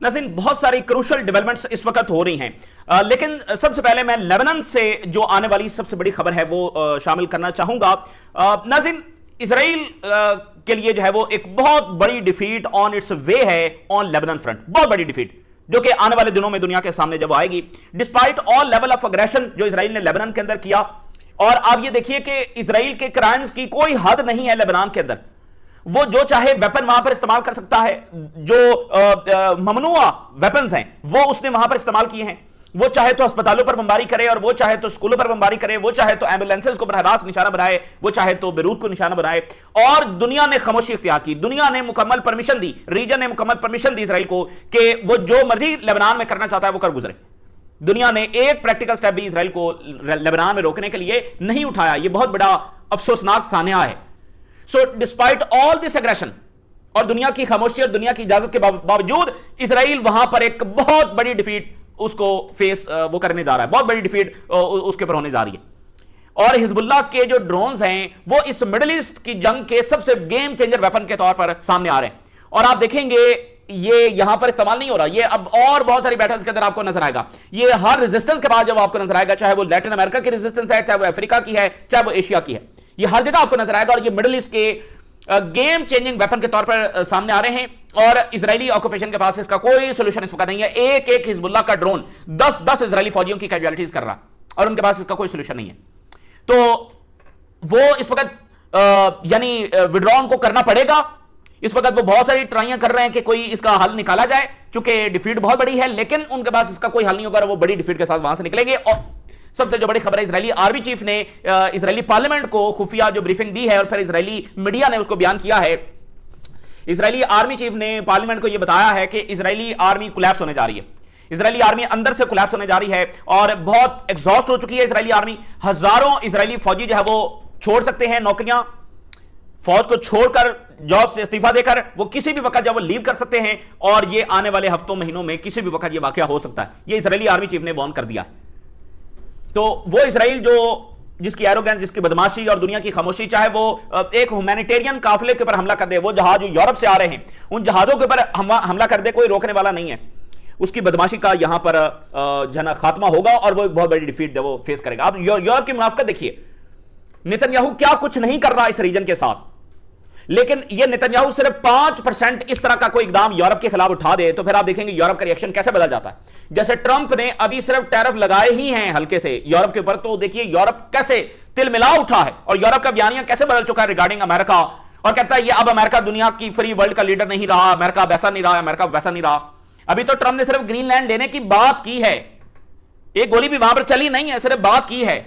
नाज़रीन, बहुत सारी क्रूशल डेवलपमेंट्स इस वक्त हो रही हैं, लेकिन सबसे पहले मैं लेबनान से जो आने वाली सबसे बड़ी खबर है वो शामिल करना चाहूंगा। नाज़रीन, इसराइल के लिए जो है वो एक बहुत बड़ी डिफीट ऑन इट्स वे है ऑन लेबनान फ्रंट, बहुत बड़ी डिफीट जो कि आने वाले दिनों में दुनिया के सामने जब आएगी, despite all level of aggression जो इसराइल ने लेबनान के अंदर किया। और आप ये देखिए कि इसराइल के क्राइम्स की कोई हद नहीं है लेबनान के अंदर, वो जो चाहे वेपन वहां पर इस्तेमाल कर सकता है, जो ममनुआ वेपन्स हैं वो उसने वहां पर इस्तेमाल किए हैं। वो चाहे तो अस्पतालों पर बमबारी करे, और वो चाहे तो स्कूलों पर बमबारी करे, वो चाहे तो एम्बुलेंसेस को बराह रास्त निशाना बनाए, वो चाहे तो बेरूत को निशाना बनाए। और दुनिया ने खामोशी इख्तियार की, दुनिया ने मुकम्मल परमिशन दी, रीजन ने मुकम्मल परमिशन दी इसराइल को कि वो जो मर्जी लेबनान में करना चाहता है वो कर गुजरे। दुनिया ने एक प्रैक्टिकल स्टेप भी इसराइल को लेबनान में रोकने के लिए नहीं उठाया। यह बहुत बड़ा अफसोसनाक सान्या है। So despite all this aggression और दुनिया की खामोशी और दुनिया की इजाजत के बावजूद इसराइल वहां पर एक बहुत बड़ी डिफीट उसको फेस वो करने जा रहा है, बहुत बड़ी डिफीट उसके ऊपर होने जा रही है। और हिजबुल्लाह के जो ड्रोन्स हैं वो इस मिडिल ईस्ट की जंग के सबसे गेम चेंजर वेपन के तौर पर सामने आ रहे हैं। और आप देखेंगे ये यहां पर इस्तेमाल नहीं हो रहा, ये अब और बहुत सारी बैटल्स के अंदर आपको नजर आएगा। ये हर रेजिस्टेंस के बाद जब आपको नजर आएगा, चाहे वो लैटिन अमेरिका की रेजिस्टेंस है, चाहे वो अफ्रीका की है, चाहे वो एशिया की है, ये हर जगह आपको नजर आएगा। और ये मिडिल ईस्ट के गेम चेंजिंग वेपन के तौर पर सामने आ रहे हैं। और इजरायली ऑक्यूपेशन के पास इसका कोई सोल्यूशन इस वक्त नहीं है। एक एक हिजबुल्लाह का ड्रोन 10-10 इजरायली फौजियों की कैजुअलिटीज कर रहा और उनके पास इसका कोई सोल्यूशन नहीं है। तो वो इस वक्त यानी विड्रॉन को करना पड़ेगा। इस वक्त वो बहुत सारी ट्राइयां कर रहे हैं कि कोई इसका हल निकाला जाए, चूंकि डिफीट बहुत बड़ी है, लेकिन उनके पास इसका कोई हल नहीं होगा। वो बड़ी डिफीट के साथ वहां से निकलेंगे। और सबसे जो बड़ी खबर है, इजरायली आर्मी चीफ ने इजरायली पार्लियामेंट को खुफिया जो ब्रीफिंग दी है और फिर इजरायली मीडिया ने उसको बयान किया है। इजरायली आर्मी चीफ ने पार्लियामेंट को यह बताया है कि इजरायली आर्मी कोलैप्स होने जा रही है, इजरायली आर्मी अंदर से कोलैप्स होने जा रही है और बहुत एग्जॉस्ट हो चुकी है इजरायली आर्मी। हजारों इजरायली फौजी जो है वो छोड़ सकते हैं नौकरियां, फौज को छोड़कर जॉब से इस्तीफा देकर वो किसी भी वक्त जब वो लीव कर सकते हैं। और ये आने वाले हफ्तों महीनों में किसी भी वक्त ये वाकया हो सकता है। ये इजरायली आर्मी चीफ ने वार्न कर दिया। तो वो इजराइल जो जिसकी एरोगेंस, जिसकी बदमाशी और दुनिया की खामोशी, चाहे वो एक ह्यूमैनिटेरियन काफिले के ऊपर हमला कर दे, वो जहाज जो यूरोप से आ रहे हैं उन जहाजों के ऊपर हमला कर दे, कोई रोकने वाला नहीं है। उसकी बदमाशी का यहां पर जना खात्मा होगा और वो एक बहुत बड़ी डिफीट वो फेस करेगा। आप यूरोप की मुनाफिकत देखिए, नेतन्याहू क्या कुछ नहीं कर रहा इस रीजन के साथ, लेकिन ये नेतन्याहू सिर्फ 5% इस तरह का कोई इकदाम यूरोप के खिलाफ उठा दे तो फिर आप देखेंगे यूरोप का रिएक्शन कैसे बदल जाता है। जैसे ट्रंप ने अभी सिर्फ टैरिफ लगाए ही हैं हल्के से यूरोप के ऊपर, तो देखिए यूरोप कैसे तिल मिला उठा है और यूरोप का बयानिया कैसे बदल चुका है रिगार्डिंग अमेरिका। और कहता है ये अब अमेरिका दुनिया की फ्री वर्ल्ड का लीडर नहीं रहा, अमेरिका वैसा नहीं रहा, अमेरिका वैसा नहीं रहा। अभी तो ट्रंप ने सिर्फ ग्रीनलैंड लेने की बात की है, एक गोली भी वहां पर चली नहीं है, सिर्फ बात की है।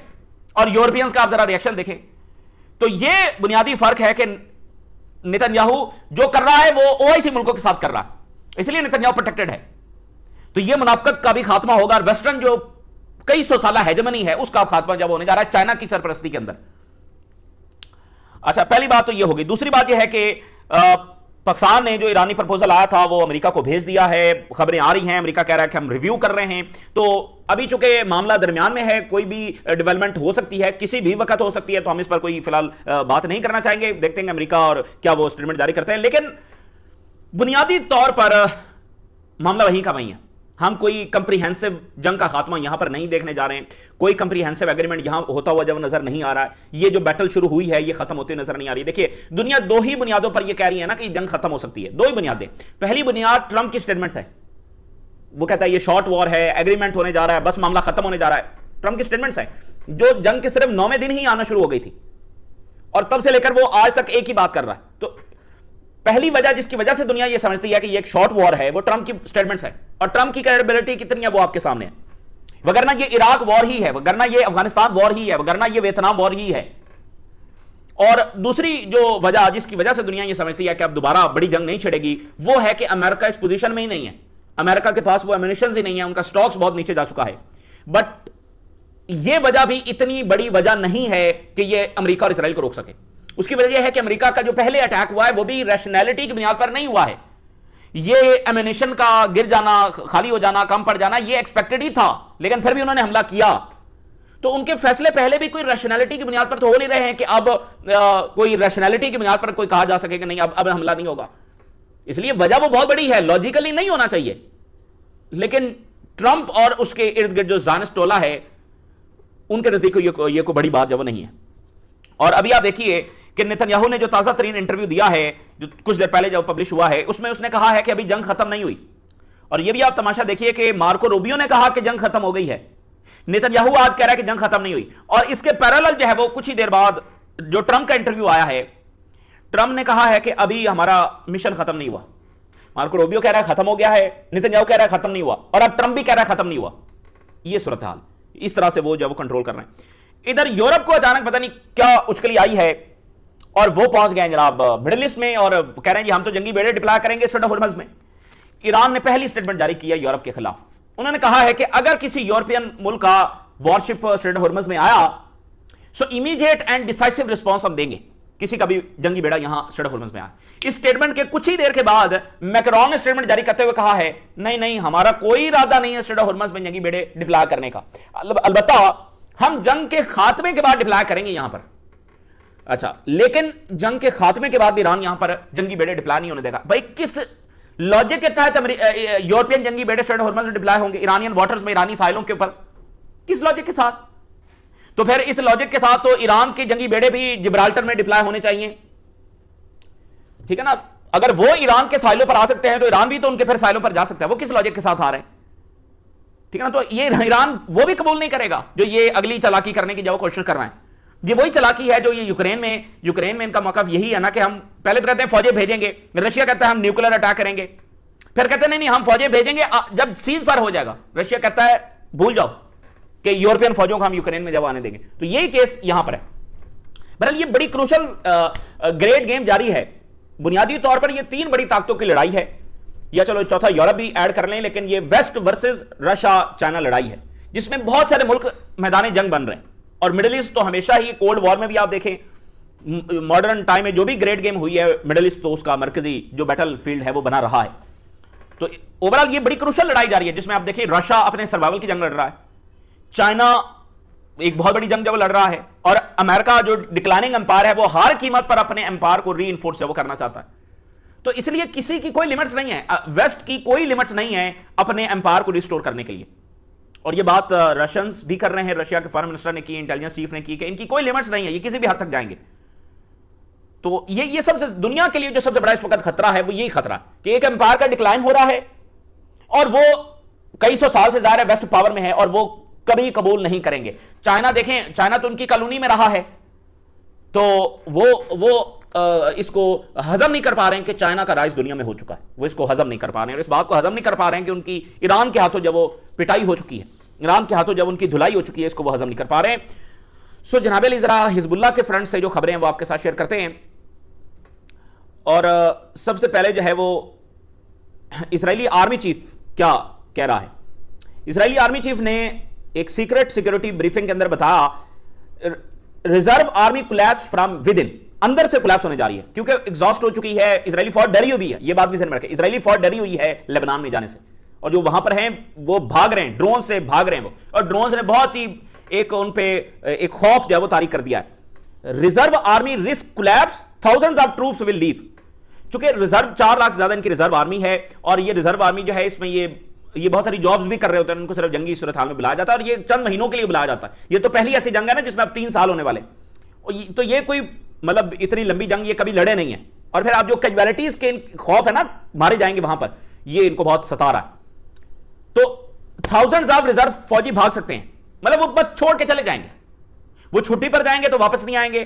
और यूरोपियंस का आप जरा रिएक्शन देखें। तो यह बुनियादी फर्क है कि नेतन्याहू जो कर रहा है वो ओआईसी मुल्कों के साथ कर रहा है, इसलिए नेतन्याहू प्रोटेक्टेड है। तो यह मुनाफिकत का भी खात्मा होगा और वेस्टर्न जो कई सौ साल हेजेमनी है उसका खात्मा जब होने जा रहा है चाइना की सरपरस्ती के अंदर। अच्छा, पहली बात तो यह होगी। दूसरी बात यह है कि पाकिस्तान ने जो ईरानी प्रपोजल आया था वो अमेरिका को भेज दिया है। खबरें आ रही हैं, अमेरिका कह रहा है कि हम रिव्यू कर रहे हैं। तो अभी चूंकि मामला दरमियान में है, कोई भी डेवलपमेंट हो सकती है, किसी भी वक्त हो सकती है, तो हम इस पर कोई फिलहाल बात नहीं करना चाहेंगे। देखते हैं अमेरिका और क्या वो स्टेटमेंट जारी करते हैं। लेकिन बुनियादी तौर पर मामला वहीं का वहीं है। हम कोई कंप्रीहेंसिव जंग का खात्मा यहां पर नहीं देखने जा रहे हैं, कोई कंप्रीहेंसिव एग्रीमेंट यहां होता हुआ जब नजर नहीं आ रहा है। ये जो बैटल शुरू हुई है ये खत्म होती नजर नहीं आ रही। देखिए, दुनिया दो ही बुनियादों पर ये कह रही है ना कि जंग खत्म हो सकती है, दो ही बुनियादें। पहली बुनियाद ट्रंप की स्टेटमेंट्स है, वो कहता है ये शॉर्ट वॉर है, एग्रीमेंट होने जा रहा है, बस मामला खत्म होने जा रहा है। ट्रंप की स्टेटमेंट्स है जो जंग के सिर्फ 9वें दिन ही आना शुरू हो गई थी और तब से लेकर वो आज तक एक ही बात कर रहा है। तो पहली वजह जिसकी वजह से दुनिया ये समझती है कि ये एक शॉर्ट वॉर है वो ट्रंप की स्टेटमेंट्स है। और ट्रंप की क्रेडिबिलिटी कितनी है वो आपके सामने है। वगरना ये इराक वॉर ही है, वगरना ये अफगानिस्तान वॉर ही है, वगरना ये वियतनाम वॉर ही है। और दूसरी जो वजह जिसकी वजह से दुनिया ये समझती है कि अब दोबारा बड़ी जंग नहीं छिड़ेगी वो है कि अमेरिका इस पोजीशन में ही नहीं है। अमेरिका के पास वो एम्युनिशन ही नहीं है, उनका स्टॉक्स बहुत नीचे जा चुका है। बट ये वजह भी इतनी बड़ी वजह नहीं है कि ये अमेरिका और इसराइल को रोक सके। उसकी वजह यह है कि अमेरिका का जो पहले अटैक हुआ है वो भी रैशनैलिटी की बुनियाद पर नहीं हुआ है। ये एम्युनिशन का गिर जाना, खाली हो जाना, कम पड़ जाना, ये एक्सपेक्टेड ही था, लेकिन फिर भी उन्होंने हमला किया। तो उनके फैसले पहले भी कोई रैशनैलिटी की बुनियाद पर तो हो नहीं रहे हैं कि अब कोई रैशनैलिटी की बुनियाद पर कोई कहा जा सके कि नहीं अब हमला नहीं होगा। इसलिए वजह वो बहुत बड़ी है, लॉजिकली नहीं होना चाहिए, लेकिन ट्रंप और उसके इर्द गिर्द जो ज़ायनिस्ट टोला है, उनके नजदीक ये कोई बड़ी बात जो वो नहीं है। और अभी आप देखिए कि नेतन्याहू ने जो ताजा तरीन इंटरव्यू दिया है, जो कुछ देर पहले जब पब्लिश हुआ है, उसमें उसने कहा है कि अभी जंग खत्म नहीं हुई। और ये भी आप तमाशा देखिए कि मार्को रूबियो ने कहा कि जंग खत्म हो गई है, नेतन्याहू आज कह रहा है कि जंग खत्म नहीं हुई। और इसके पैरेलल जो है वो कुछ ही देर बाद जो ट्रंप का इंटरव्यू आया है, ट्रंप ने कहा है कि अभी हमारा मिशन खत्म नहीं हुआ। मार्को रूबियो कह रहा है खत्म हो गया है, नेतन्याहू कह रहा है खत्म नहीं हुआ, और अब ट्रंप भी कह रहा है खत्म नहीं हुआ। ये सूरत हाल, इस तरह से वो जो वो कंट्रोल कर रहे हैं। इधर यूरोप को अचानक पता नहीं क्या उछली आई है और वो पहुंच गए जनाब मिडिल ईस्ट में, और कह रहे हैं जी हम तो जंगी बेड़े डिप्लॉय करेंगे स्ट्रेट ऑफ हॉर्मज़ में। ईरान ने पहली स्टेटमेंट जारी किया यूरोप के खिलाफ। उन्होंने कहा है कि अगर किसी यूरोपियन मुल्क का वॉरशिप स्ट्रेट ऑफ हॉर्मज़ में आया, सो इमीडिएट एंड डिसाइसिव रिस्पॉन्स हम देंगे, किसी का भी जंगी बेड़ा यहां स्ट्रेट ऑफ हॉर्मज़ में आया। इस स्टेटमेंट के कुछ ही देर के बाद मैक्रोन ने स्टेटमेंट जारी करते हुए कहा है नहीं नहीं, हमारा कोई इरादा नहीं है स्ट्रेट ऑफ हॉर्मज़ में जंगी बेड़े डिप्लॉय करने का, अलबत्ता हम जंग के खात्मे के बाद डिप्लॉय करेंगे यहां पर। अच्छा, लेकिन जंग के खात्मे के बाद ईरान यहां पर जंगी बेड़े डिप्लॉय नहीं होने देगा। भाई किस लॉजिक के तहत यूरोपियन जंगी बेड़े स्ट्रेट ऑफ हॉर्मज़ में डिप्लॉय होंगे, ईरानियन वाटर्स में, ईरानी साहिलों के ऊपर? किस लॉजिक के साथ? तो फिर इस लॉजिक के साथ तो ईरान के जंगी बेड़े भी जिब्राल्टर में डिप्लॉय होने चाहिए, ठीक है ना। अगर वो ईरान के साहिलों पर आ सकते हैं तो ईरान भी तो उनके फिर साहिलों पर जा सकता है। वो किस लॉजिक के साथ आ रहे हैं, ठीक है ना। तो ये ईरान वो भी कबूल नहीं करेगा जो ये अगली चालाकी करने की जो कोशिश कर रहे हैं। ये वही चालाकी है जो ये यूक्रेन में इनका मौक़िफ़ यही है ना कि हम पहले तो कहते हैं फौजें भेजेंगे, रशिया कहता है हम न्यूक्लियर अटैक करेंगे, फिर कहते हैं नहीं हम फौजें भेजेंगे जब सीज फायर हो जाएगा। रशिया कहता है भूल जाओ कि यूरोपियन फौजों को हम यूक्रेन में जब आने देंगे। तो यही केस यहां पर है। बहरहाल ये बड़ी क्रूशल ग्रेट गेम जारी है। बुनियादी तौर पर ये तीन बड़ी ताकतों की लड़ाई है, या चलो चौथा यूरोप भी ऐड कर लें, लेकिन ये वेस्ट वर्सेस रशिया चाइना लड़ाई है जिसमें बहुत सारे मुल्क मैदान जंग बन रहे हैं। और मिडिल ईस्ट तो हमेशा ही कोल्ड वॉर में भी आप देखें मॉडर्न टाइम में जो भी ग्रेट गेम हुई है मिडिल ईस्ट, तो उसका मरकजी जो बैटल फील्ड है वो बना रहा है। तो ओवरऑल ये बड़ी क्रूशल लड़ाई जारी है जिसमें आप देखिए रशिया अपने सर्वाइवल की जंग लड़ रहा है, चाइना एक बहुत बड़ी जंग जब लड़ रहा है, और अमेरिका जो डिक्लाइनिंग एम्पायर है वो हर कीमत पर अपने एम्पायर को री इन्फोर्स वो करना चाहता है। तो इसलिए किसी की कोई लिमिट्स नहीं है, वेस्ट की कोई लिमिट्स नहीं है अपने एम्पायर को रिस्टोर करने के लिए। और ये बात रशियंस भी कर रहे हैं, रशिया के फॉरेन मिनिस्टर ने की, इंटेलिजेंस चीफ ने की कि इनकी कोई लिमिट्स नहीं है, ये किसी भी हद तक जाएंगे। तो ये सबसे दुनिया के लिए जो सबसे बड़ा इस वक्त खतरा है वो यही खतरा कि एक एम्पायर का डिक्लाइन हो रहा है और वो कई सौ साल से ज्यादा वेस्ट पावर में है और वो कभी कबूल नहीं करेंगे। चाइना देखें, चाइना तो उनकी कॉलोनी में रहा है, तो वो इसको हजम नहीं कर पा रहे हैं कि चाइना का राज दुनिया में हो चुका है। वो इसको हजम नहीं कर पा रहे हैं और इस बात को हजम नहीं कर पा रहे हैं कि उनकी ईरान के हाथों जब वो पिटाई हो चुकी है, ईरान के हाथों जब उनकी धुलाई हो चुकी है, इसको वो हजम नहीं कर पा रहे हैं। सो जनाब अली जरा हिजबुल्लाह के फ्रंट से जो खबरें हैं वो आपके साथ शेयर करते हैं। और सबसे पहले जो है वो इजरायली आर्मी चीफ क्या कह रहा है। इजरायली आर्मी चीफ ने एक सीक्रेट सिक्योरिटी ब्रीफिंग के अंदर बताया reserve army collapse from with in, अंदर से कोलैप्स होने जा रही है क्योंकि एग्जॉस्ट हो चुकी है। इजरायली फौज डरी हुई है, ये बात भी ध्यान में रखें, इजरायली फौज डरी हुई है लेबनान में जाने से, और जो वहां पर हैं वो भाग रहे हैं, ड्रोन से भाग रहे हैं वो, और ड्रोन ने बहुत ही एक उन पे एक खौफ जो है वो तारीख कर दिया है। Reserve army risk collapse, thousands of troops will leave. चूंकि रिजर्व 4 लाख से ज्यादा इनकी रिजर्व आर्मी है और ये रिजर्व आर्मी जो है इसमें ये बहुत सारी जॉब्स भी कर रहे होते हैं, उनको सिर्फ जंगी सूरत हाल में बुलाया जाता है और ये चंद महीनों के लिए बुलाया जाता है। ये तो पहली ऐसी जंग है ना जिसमें अब 3 साल होने वाले, तो ये कोई मतलब इतनी लंबी जंग ये कभी लड़े नहीं है। और फिर आप जो कैजुअलिटीज के खौफ है ना, मारे जाएंगे वहां पर, ये इनको बहुत सता रहा है। तो थाउजेंड्स ऑफ रिजर्व फौजी भाग सकते हैं, मतलब वो बस छोड़ के चले जाएंगे, वो छुट्टी पर जाएंगे तो वापस नहीं आएंगे,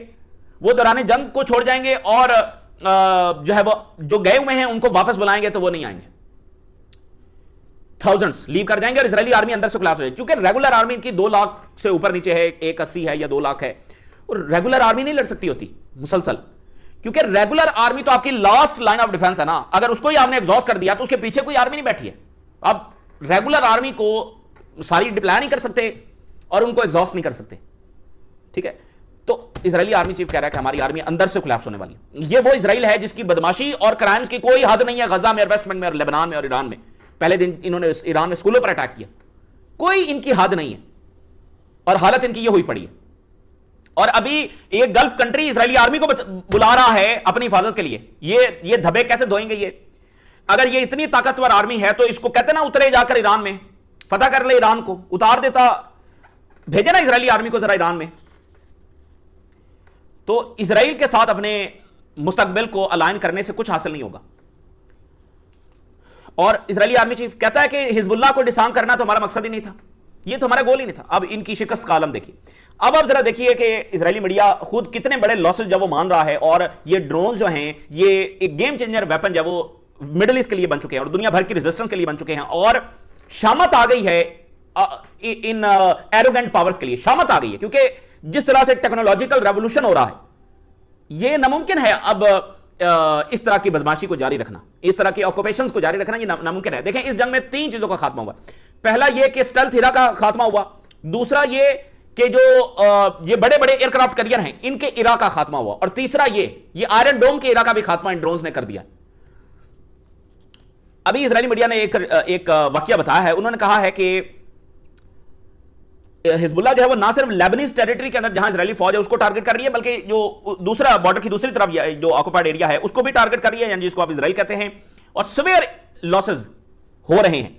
वो दौरान जंग को छोड़ जाएंगे और जो है वो जो गए हुए हैं उनको वापस बुलाएंगे तो वो नहीं आएंगे। थाउजेंड्स लीव कर जाएंगे और इजरायली आर्मी अंदर से कोलैप्स हो जाएगी। क्योंकि रेगुलर आर्मी इनकी 2 लाख से ऊपर नीचे है, 180 है या 2 लाख है, और रेगुलर आर्मी नहीं लड़ सकती होती मुसलसल, क्योंकि रेगुलर आर्मी तो आपकी लास्ट लाइन ऑफ डिफेंस है ना। अगर उसको ही आपने एग्जॉस्ट कर दिया तो उसके पीछे कोई आर्मी नहीं बैठी है। आप रेगुलर आर्मी को सारी डिप्लॉय नहीं कर सकते और उनको एग्जॉस्ट नहीं कर सकते, ठीक है। तो इजरायली आर्मी चीफ कह रहा है कि हमारी आर्मी अंदर से कोलैप्स होने वाली है। ये वो इजराइल है जिसकी बदमाशी और क्राइम्स की कोई हद नहीं है, गजा में और वेस्ट बैंक में और लेबनान में और ईरान में। पहले दिन इन्होंने ईरान में स्कूलों पर अटैक किया, कोई इनकी हद नहीं है और हालत इनकी ये हुई पड़ी है। और अभी एक गल्फ कंट्री इजरायली आर्मी को बुला रहा है अपनी हिफाजत के लिए। ये धब्बे कैसे धोएंगे ये? अगर ये इतनी ताकतवर आर्मी है तो इसको कहते ना उतरे जाकर ईरान में, फतह कर ले ईरान को, उतार देता, भेजे ना इजरायली आर्मी को जरा ईरान में। तो इजराइल के साथ अपने मुस्तकबिल को अलाइन करने से कुछ हासिल नहीं होगा। और इजरायली आर्मी चीफ कहता है कि हिजबुल्लाह को डिसार्म करना तो हमारा मकसद ही नहीं था, ये तो हमारा गोल ही नहीं था। अब इनकी शिकस्त का आलम देखिए। अब आप जरा देखिए कि इजरायली मीडिया खुद कितने बड़े लॉसेस जब वो मान रहा है, और ये ड्रोन जो हैं ये एक गेम चेंजर वेपन जब वो मिडिल ईस्ट के लिए बन चुके हैं और दुनिया भर की रेजिस्टेंस के लिए बन चुके हैं, और शामत आ गई है इन एरोगेंट पावर्स के लिए, शामत आ गई है। क्योंकि जिस तरह से टेक्नोलॉजिकल रेवोल्यूशन हो रहा है, यह नामुमकिन है अब इस तरह की बदमाशी को जारी रखना, इस तरह की ऑक्यूपेशंस को जारी रखना, ये नामुमकिन है। देखें, इस जंग में 3 चीजों का खात्मा हुआ। पहला यह कि स्टेल्थ हीरा का खात्मा हुआ, दूसरा यह कि जो ये बड़े बड़े एयरक्राफ्ट कैरियर हैं इनके इरा का खात्मा हुआ, और तीसरा ये आयरन डोम के इरा का भी खात्मा इन ड्रोन्स ने कर दिया। अभी इजरायली मीडिया ने एक वाकया बताया है। उन्होंने कहा है कि हिजबुल्लाह जो है वो ना सिर्फ लेबनीज टेरिटरी के अंदर जहां इजरायली फौज है उसको टारगेट कर रही है, बल्कि जो दूसरा बॉर्डर की दूसरी तरफ जो ऑक्युपाइड एरिया है उसको भी टारगेट कर रही है, यानी जिसको आप इजराइल कहते हैं, और सीवियर लॉसेस हो रहे हैं।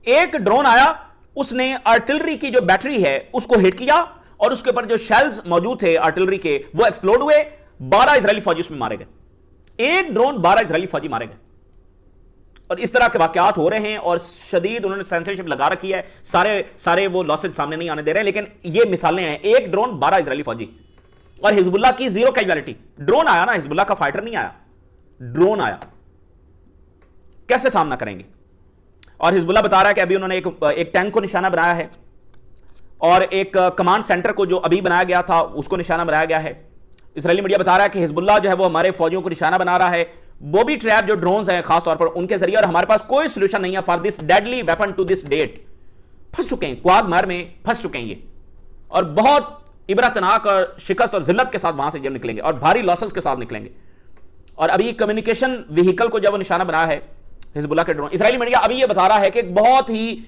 एक ड्रोन आया, उसने आर्टिलरी की जो बैटरी है उसको हिट किया, और उसके ऊपर जो शेल्स मौजूद थे आर्टिलरी के वो एक्सप्लोड हुए, 12 इजरायली फौजी उसमें मारे गए। एक ड्रोन 12 इजरायली फौजी मारे गए। और इस तरह के वाकयात हो रहे हैं, और शदीद उन्होंने सेंसरशिप लगा रखी है, सारे वो लॉसेज सामने नहीं आने दे रहे, लेकिन ये मिसालें हैं। एक ड्रोन 12 इजरायली फौजी, और हिजबुल्लाह की जीरो कैजुअलिटी। ड्रोन आया ना, हिजबुल्लाह का फाइटर नहीं आया, ड्रोन आया। कैसे सामना करेंगे? और हिजबुल्लाह बता रहा है कि अभी उन्होंने एक टैंक को निशाना बनाया है, और एक कमांड सेंटर को जो अभी बनाया गया था उसको निशाना बनाया गया है। इजरायली मीडिया बता रहा है कि हिजबुल्लाह जो है वो हमारे फौजियों को निशाना बना रहा है, वो भी ट्रैप जो ड्रोन्स हैं खासतौर पर उनके जरिए, और हमारे पास कोई सोल्यूशन नहीं है for this deadly weapon to this date. फंस चुके हैं, क्वागमार में फंस चुके हैं ये, और बहुत इबरतनाक और शिकस्त और जिल्लत के साथ वहां से जब निकलेंगे, और भारी लॉसेस के साथ निकलेंगे। और अभी कम्युनिकेशन व्हीकल को जब निशाना बनाया है हिजबुल्लाह के ड्रोन, इजरायली मीडिया अभी ये बता रहा है कि एक बहुत ही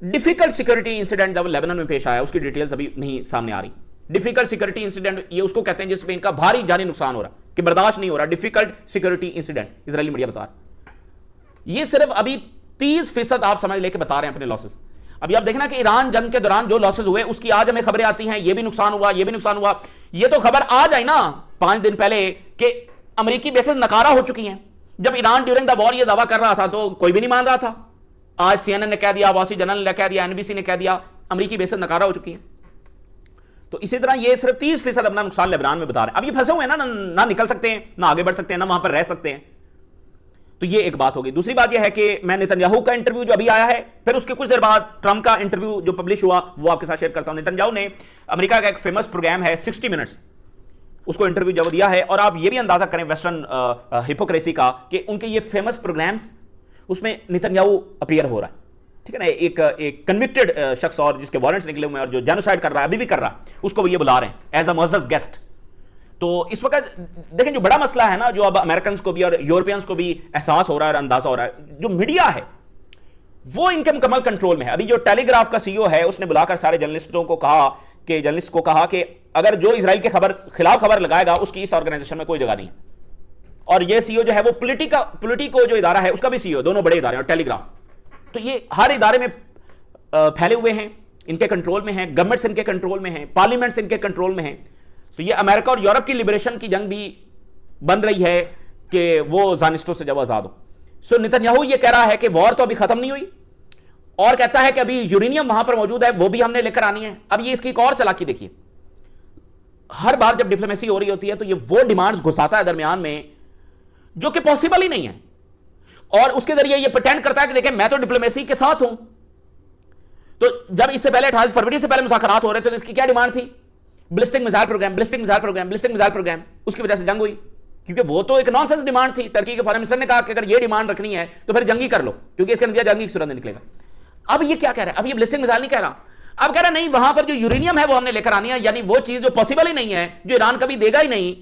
डिफिकल्ट सिक्योरिटी इंसिडेंट जब लेबनान में पेश आया, उसकी डिटेल्स अभी नहीं सामने आ रही। डिफिकल्ट सिक्योरिटी इंसिडेंट ये उसको कहते हैं जिसमें इनका भारी जानी नुकसान हो रहा, कि बर्दाश्त नहीं हो रहा। Difficult security incident Israeli media बता रहा। ये सिर्फ अभी 30% आप समझ लेके बता रहे हैं अपने लॉसेस। अभी आप देखना कि ईरान जंग के दौरान जो लॉसेस हुए उसकी आज हमें खबरें आती हैं, ये भी नुकसान हुआ, ये भी नुकसान हुआ। ये तो खबर आज आई ना 5 दिन पहले कि अमेरिकी बेसेस नकारा हो चुकी हैं। जब ईरान ड्यूरिंग द वॉर ये दावा कर रहा था तो कोई भी नहीं मान रहा था। आज CNN ने कह दिया, वॉल स्ट्रीट जर्नल ने कह दिया, NBC ने कह दिया, अमेरिकी बेसेस नकारा हो चुकी हैं। तो इसी तरह ये सिर्फ 30% अपना नुकसान लेबनान में बता रहे हैं। अब ये फंसे हुए हैं ना निकल सकते हैं, ना आगे बढ़ सकते हैं, ना वहां पर रह सकते हैं। तो ये एक बात होगी। दूसरी बात यह है कि मैं नेतन्याहू का इंटरव्यू जो अभी आया है, फिर उसके कुछ देर बाद ट्रंप का इंटरव्यू जो पब्लिश हुआ वो आपके साथ शेयर करता हूं। नेतन्याहू ने अमेरिका का एक फेमस प्रोग्राम है 60 मिनट्स, उसको इंटरव्यू जब दिया है। और आप ये भी अंदाजा करें वेस्टर्न हिपोक्रेसी का कि उनके ये फेमस प्रोग्राम्स उसमें नेतन्याहू अपीयर हो रहा है, ठीक है ना। एक कन्विक्टेड शख्स और जिसके वारंट्स निकले हुए हैं और जो जेनोसाइड कर रहा है, अभी भी कर रहा है, उसको वो ये बुला रहे हैं एज अ मुअज़्ज़ज़ गेस्ट। तो इस वक्त देखें जो बड़ा मसला है ना, जो अब अमेरिकन को भी और यूरोपियंस को भी एहसास हो रहा है और अंदाजा हो रहा है, जो मीडिया है वो इनके मुकम्मल कंट्रोल में है। अभी जो टेलीग्राफ का CEO है उसने बुलाकर सारे जर्नलिस्टों को कहा कि अगर जो इजराइल के खिलाफ खबर लगाएगा उसकी इस ऑर्गेनाइजेशन में कोई जगह नहीं है। और ये CEO जो है वो पॉलिटिको जो इदारा है उसका भी CEO, दोनों बड़े इदारे, और टेलीग्राफ। तो ये हर इदारे में फैले हुए हैं, इनके कंट्रोल में हैं, गवर्नमेंट्स इनके कंट्रोल में हैं, पार्लियामेंट्स इनके कंट्रोल में हैं। तो ये अमेरिका और यूरोप की लिबरेशन की जंग भी बन रही है कि वो ज़ानिस्टों से जब आजाद हो। सो नेतन्याहू ये कह रहा है कि वॉर तो अभी खत्म नहीं हुई, और कहता है कि अभी यूरेनियम वहां पर मौजूद है, वो भी हमने लेकर आनी है। अब ये इसकी एक और चालाकी देखिए, हर बार जब डिप्लोमेसी हो रही होती है तो ये वो डिमांड्स घुसाता है दरमियान में जो कि पॉसिबल ही नहीं है, और उसके जरिए ये प्रिटेंड करता है कि देखें मैं तो डिप्लोमेसी के साथ हूं। तो जब इससे पहले 28 फरवरी से पहले मुज़ाकरात हो रहे थे तो इसकी क्या डिमांड थी? Ballistic missile programme, ballistic missile programme, ballistic missile programme. उसकी वजह से जंग हुई, क्योंकि वो तो एक नॉनसेंस डिमांड थी। टर्की के फॉरेन मिनिस्टर ने कहा कि अगर ये डिमांड रखनी है तो फिर जंग ही कर लो, क्योंकि इसके नतीजा जंग की सूरत में निकलेगा। अब ये क्या कह रहा है? अब ये बैलिस्टिक मिसाइल नहीं कह रहा, अब कह रहा नहीं वहां पर जो यूरेनियम है वो हमने लेकर आनी है, यानी वो चीज जो पॉसिबल ही नहीं है, जो ईरान कभी देगा ही नहीं।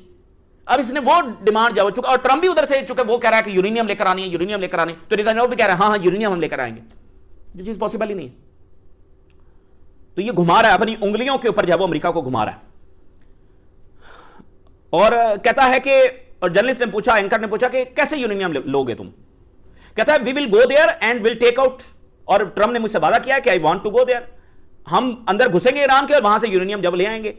अब इसने वो डिमांड जा चुका, और ट्रंप भी उधर से चुके वो कह रहा है कि यूरेनियम लेकर आनी है, यूरेनियम लेकर आनी है। तो नेतन्याहू भी कह रहा है हाँ यूरेनियम हम लेकर आएंगे, जो चीज पॉसिबल ही नहीं है। तो ये घुमा रहा है अपनी उंगलियों के ऊपर, जब वो अमेरिका को घुमा रहा है। और कहता है कि, और जर्नलिस्ट ने पूछा, एंकर ने पूछा कि कैसे यूरेनियम लोगे तुम? कहता है we will go there and will take out, और ट्रम्प ने मुझसे वादा किया है कि I want to go there, हम अंदर घुसेंगे ईरान के और वहां से यूरेनियम जब ले आएंगे।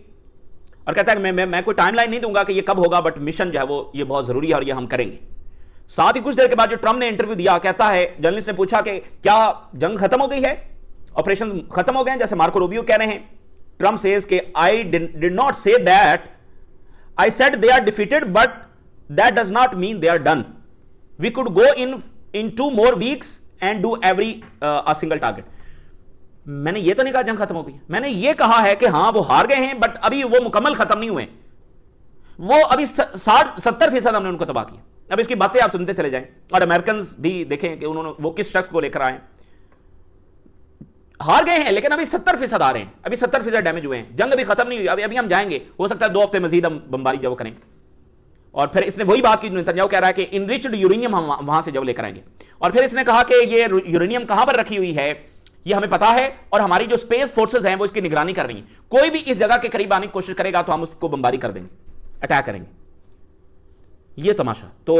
और कहता है मैं कोई टाइमलाइन नहीं दूंगा कि ये कब होगा, बट मिशन जो है वो ये बहुत जरूरी है और ये हम करेंगे। साथ ही कुछ देर के बाद जो ट्रम्प ने इंटरव्यू दिया, कहता है, जर्नलिस्ट ने पूछा कि क्या जंग खत्म हो गई है, ऑपरेशन खत्म हो गए हैं, जैसे मार्को रूबियो कह रहे हैं। ट्रम्प सेज के I did not say that, I said they are defeated but that does not mean they are done, we could go in 2 more weeks and do every a single target. मैंने ये तो नहीं कहा जंग खत्म हो गई, मैंने ये कहा है कि हां वो हार गए हैं बट अभी वो मुकम्मल खत्म नहीं हुए, वो अभी 60-70% हमने उनको तबाह किया। अब इसकी बातें आप सुनते चले जाएं और अमेरिकन भी देखें कि उन्होंने वो किस शख्स को लेकर आए। हार गए हैं लेकिन अभी 70% आ रहे हैं, अभी 70% डैमेज हुए हैं, जंग अभी खत्म नहीं हुई, अभी हम जाएंगे, हो सकता है 2 हफ्ते मजीद हम बमबारी जब करें। और फिर इसने वही बात की जो नेतन्याहू कह रहा है कि इनरिच्ड यूरेनियम हम वहां से जब लेकर आएंगे। और फिर इसने कहा कि ये यूरेनियम कहां पर रखी हुई है ये हमें पता है और हमारी जो स्पेस फोर्सेस हैं वो इसकी निगरानी कर रही हैं, कोई भी इस जगह के करीब आने की कोशिश करेगा तो हम उसको बमबारी कर देंगे, अटैक करेंगे। ये तमाशा। तो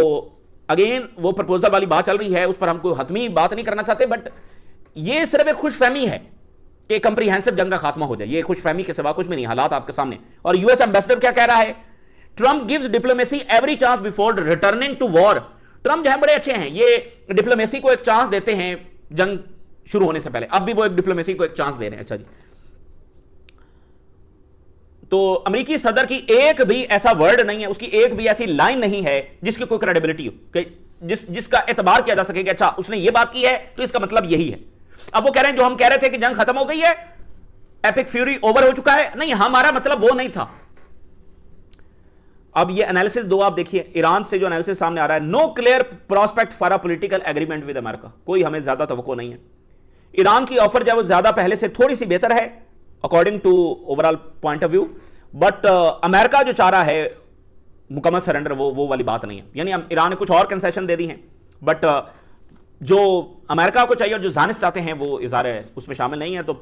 अगेन वो प्रपोजल वाली बात चल रही है, उस पर हम कोई हतमी बात नहीं करना चाहते, बट ये सिर्फ एक खुशफहमी है कि कंप्रीहेंसिव जंग का खात्मा हो जाए, ये खुशफहमी के सिवा कुछ भी नहीं, हालात आपके सामने। और यूएस एम्बेसडर क्या कह रहा है, Trump gives diplomacy every chance before returning to war. Trump जो है बड़े अच्छे हैं, ये डिप्लोमेसी को एक चांस देते हैं जंग शुरू होने से पहले, अब भी वो एक डिप्लोमेसी को एक चांस दे रहे हैं। अच्छा जी, तो अमेरिकी सदर की एक भी ऐसा वर्ड नहीं है, उसकी एक भी ऐसी लाइन नहीं है जिसकी कोई क्रेडिबिलिटी हो, कि जिसका एतबार किया जा सके कि अच्छा उसने ये बात की है तो इसका मतलब यही है। अब वो कह रहे हैं जो हम कह रहे थे कि जंग खत्म हो गई है, एपिक फ्यूरी ओवर हो चुका है, नहीं, हमारा मतलब वो नहीं था। अब ये एनालिसिस दो आप देखिए, ईरान से जो एनालिसिस सामने आ रहा है, no clear prospect for a political agreement with America, कोई हमें ज्यादा तवक्को नहीं है। ईरान की ऑफर जो है वो ज्यादा पहले से थोड़ी सी बेहतर है according to overall point of view, but America जो चाह रहा है मुकम्मल सरेंडर, वो वाली बात नहीं है। यानी ईरान ने कुछ और कंसेशन दे दी हैं, बट जो अमेरिका को चाहिए और जो ज़ानिस चाहते हैं वो इज़ार है उसमें शामिल नहीं है। तो